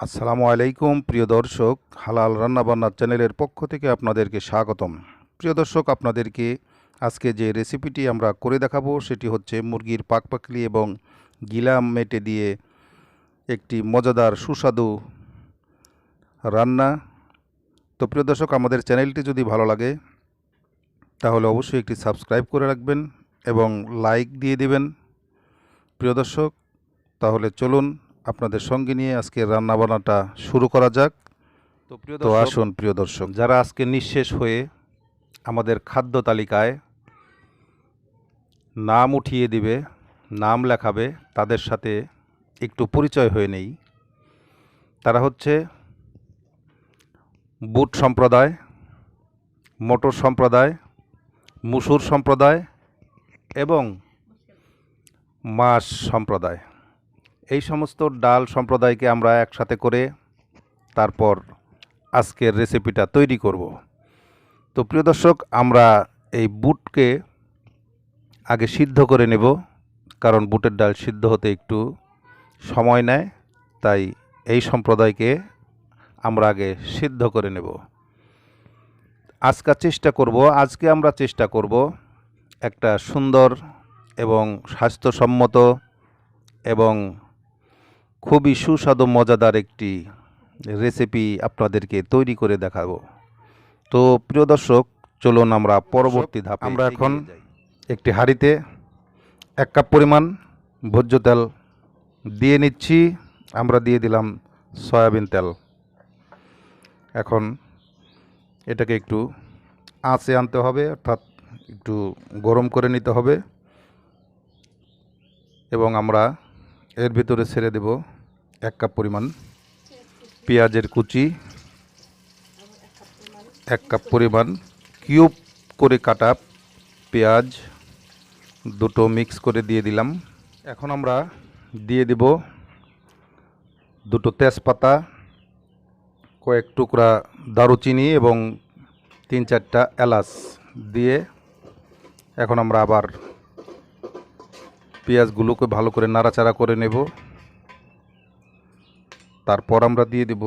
আসসালামু আলাইকুম প্রিয় দর্শক, হালাল রান্নাবান্না চ্যানেলের পক্ষ থেকে আপনাদেরকে স্বাগতম। প্রিয় দর্শক, আপনাদেরকে আজকে যে রেসিপিটি আমরা করে দেখাবো সেটি হচ্ছে মুরগির পাকপাকলি এবং গিলা মেটে দিয়ে একটি মজাদার সুস্বাদু রান্না। তো প্রিয় দর্শক, আমাদের চ্যানেলটি যদি ভালো লাগে তাহলে অবশ্যই একটি সাবস্ক্রাইব করে রাখবেন এবং লাইক দিয়ে দিবেন। প্রিয় দর্শক, তাহলে চলুন আপনাদের সঙ্গে নিয়ে আজকে রান্নাবান্নাটা শুরু করা যাক। তো আসুন প্রিয় দর্শক, যারা আজকে নিঃশেষ হয়ে আমাদের খাদ্য তালিকায় নাম উঠিয়ে দিবে, নাম লেখাবে, তাদের সাথে একটু পরিচয় হয়ে নেই। তারা হচ্ছে বুট সম্প্রদায়, মটর সম্প্রদায়, মুসুর সম্প্রদায় এবং মাছ সম্প্রদায়। এই সমস্ত ডাল সম্প্রদায়কে আমরা একসাথে করে তারপর আজকের রেসিপিটা তৈরি করব। তো প্রিয় দর্শক, আমরা এই বুটকে আগে সিদ্ধ করে নেব, কারণ বুটের ডাল সিদ্ধ হতে একটু সময় নেয়, তাই এই সম্প্রদায়কে আমরা আগে সিদ্ধ করে নেব। আজকে আমরা চেষ্টা করব একটা সুন্দর এবং স্বাস্থ্যসম্মত এবং খুবই সুস্বাদু মজাদার একটি রেসিপি আপনাদেরকে তৈরি করে দেখাবো। তো প্রিয় দর্শক, চলুন আমরা পরবর্তী ধাপে আমরা এখন একটি হাঁড়িতে 1 কাপ পরিমাণ ভোজ্য তেল দিয়ে নিচ্ছি। আমরা দিয়ে দিলাম সয়াবিন তেল। এখন এটাকে একটু আঁচে আনতে হবে, অর্থাৎ একটু গরম করে নিতে হবে এবং আমরা এর ভিতরে ছেড়ে দেব 1 কাপ পরিমাণ পেঁয়াজের কুচি, 1 কাপ পরিমাণ কিউব করে কাটা পেঁয়াজ, দুটো মিক্স করে দিয়ে দিলাম। এখন আমরা দিয়ে দেব দুটো তেজপাতা, কয়েক টুকরা দারুচিনি এবং 3-4টা এলাচ দিয়ে এখন আমরা আবার পেঁয়াজগুলোকে ভালো করে নাড়াচাড়া করে নেব। তারপর আমরা দিয়ে দেব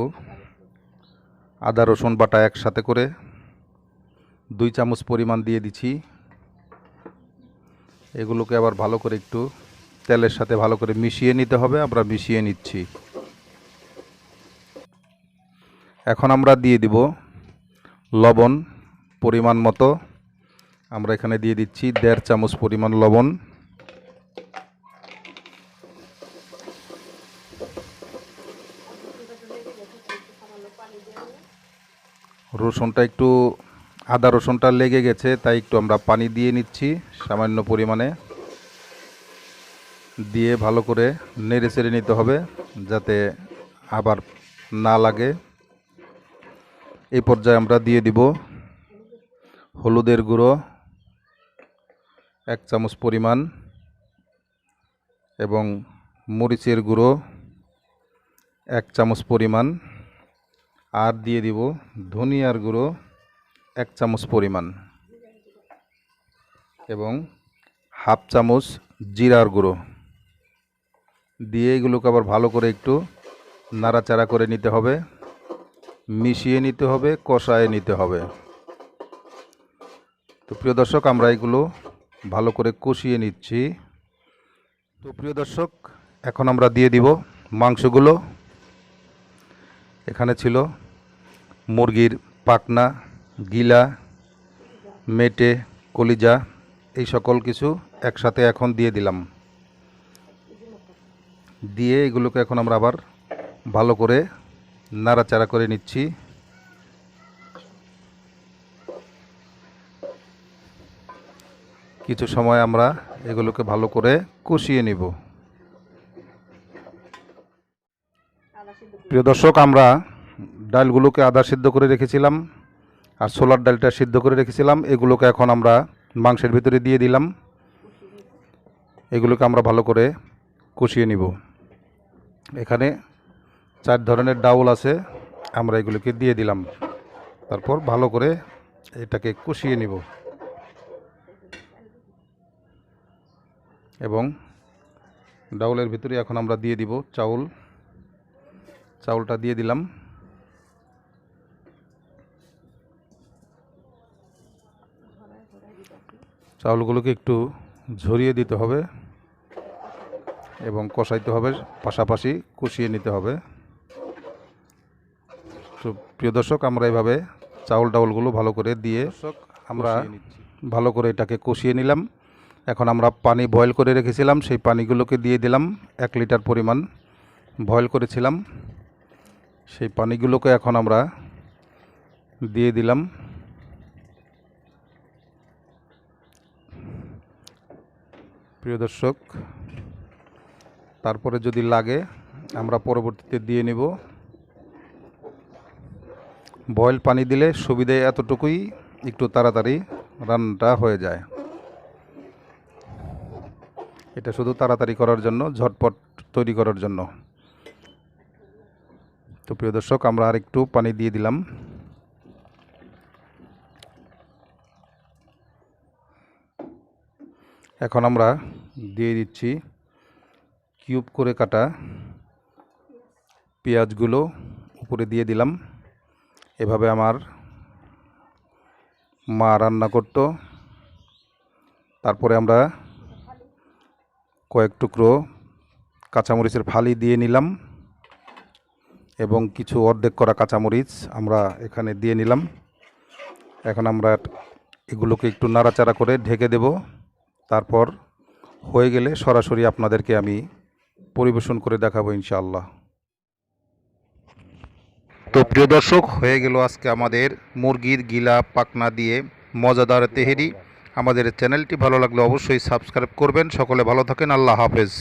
আদা রসুন বাটা একসাথে করে 2 চামচ পরিমাণ দিয়ে দিচ্ছি। এগুলোকে আবার ভালো করে একটু তেলের সাথে ভালো করে মিশিয়ে নিতে হবে। আমরা মিশিয়ে নিচ্ছি। এখন আমরা দিয়ে দিব লবণ পরিমাণ মতো। আমরা এখানে দিয়ে দিচ্ছি 1.5 চামচ পরিমাণ লবণ। আদা রসুনটা লেগে গেছে, তাই একটু আমরা পানি দিয়ে নিচ্ছি সামান্য পরিমাণে। দিয়ে ভালো করে নেড়ে চেড়ে নিতে হবে যাতে আবার না লাগে। এই পর্যায়ে আমরা দিয়ে দিব হলুদের গুঁড়ো 1 চামচ পরিমাণ এবং মরিচের গুঁড়ো 1 চামচ পরিমাণ, আর দিয়ে দিব ধনিয়ার গুঁড়ো 1 চামচ পরিমাণ এবং 1/2 চামচ জিরার গুঁড়ো দিয়ে এগুলোকে আবার ভালো করে একটু নাড়াচাড়া করে নিতে হবে, মিশিয়ে নিতে হবে, কষায় নিতে হবে। তো প্রিয় দর্শক, আমরা এগুলো ভালো করে কষিয়ে নিচ্ছি। তো প্রিয় দর্শক, এখন আমরা দিয়ে দিব মাংসগুলো। এখানে ছিল মুরগির পাখনা, গিলা, মেটে, কলিজা, এই সকল কিছু একসাথে এখন দিয়ে দিলাম। দিয়ে এগুলোকে এখন আমরা আবার ভালো করে নাড়াচাড়া করে নিচ্ছি। কিছু সময় আমরা এগুলোকে ভালো করে কষিয়ে নিব। প্রিয় দর্শক, আমরা ডালগুলোকে আদা সিদ্ধ করে রেখেছিলাম আর ছোলার ডালটা সিদ্ধ করে রেখেছিলাম, এগুলোকে এখন আমরা মাংসের ভিতরে দিয়ে দিলাম। এগুলোকে আমরা ভালো করে কষিয়ে নিব। এখানে 4 ধরনের ডাউল আছে, আমরা এগুলোকে দিয়ে দিলাম। তারপর ভালো করে এটাকে কষিয়ে নিব এবং ডাউলের ভিতরে এখন আমরা দিয়ে দিব চাউল। চাউলটা দিয়ে দিলাম। চাউলগুলোকে একটু ঝরিয়ে দিতে হবে এবং কষাইতে হবে, পাশাপাশি কষিয়ে নিতে হবে। তো প্রিয় দর্শক, আমরা এভাবে চাউল ডাউলগুলো ভালো করে দিয়ে আমরা ভালো করে এটাকে কষিয়ে নিলাম। এখন আমরা পানি বয়েল করে রেখেছিলাম, সেই পানিগুলোকে দিয়ে দিলাম। 1 লিটার পরিমাণ বয়েল করেছিলাম, সেই পানিগুলোকে এখন আমরা দিয়ে দিলাম। প্রিয় দর্শক, তারপরে যদি লাগে আমরা পরবর্তীতে দিয়ে নেব। বয়েল পানি দিলে সুবিধে এতটুকুই, একটু তাড়াতাড়ি রান্নাটা হয়ে যায়। এটা শুধু তাড়াতাড়ি করার জন্য, ঝটপট তৈরি করার জন্য। তো প্রিয় দর্শক, আমরা আর একটু পানি দিয়ে দিলাম। এখন আমরা দিয়ে দিচ্ছি কিউব করে কাটা পেঁয়াজগুলো, উপরে দিয়ে দিলাম। এভাবে আমার মা রান্না করত। তারপরে আমরা কয়েক টুকরো কাঁচামরিচের ফালি দিয়ে নিলাম এবং কিছু অর্ধেক করা কাঁচামরিচ আমরা এখানে দিয়ে নিলাম। এখন আমরা এগুলোকে একটু নাড়াচাড়া করে ঢেকে দেব। তারপর হয়ে গেলে সরাসরি আপনাদেরকে আমি পরিবেশন করে দেখাবো ইনশাআল্লাহ। তো প্রিয় দর্শক, হয়ে গেল আজকে আমাদের মুরগির গিলা পাকনা দিয়ে মজাদার তেহেরি। আমাদের চ্যানেলটি ভালো লাগলে অবশ্যই সাবস্ক্রাইব করবেন। সকলে ভালো থাকেন। আল্লাহ হাফেজ।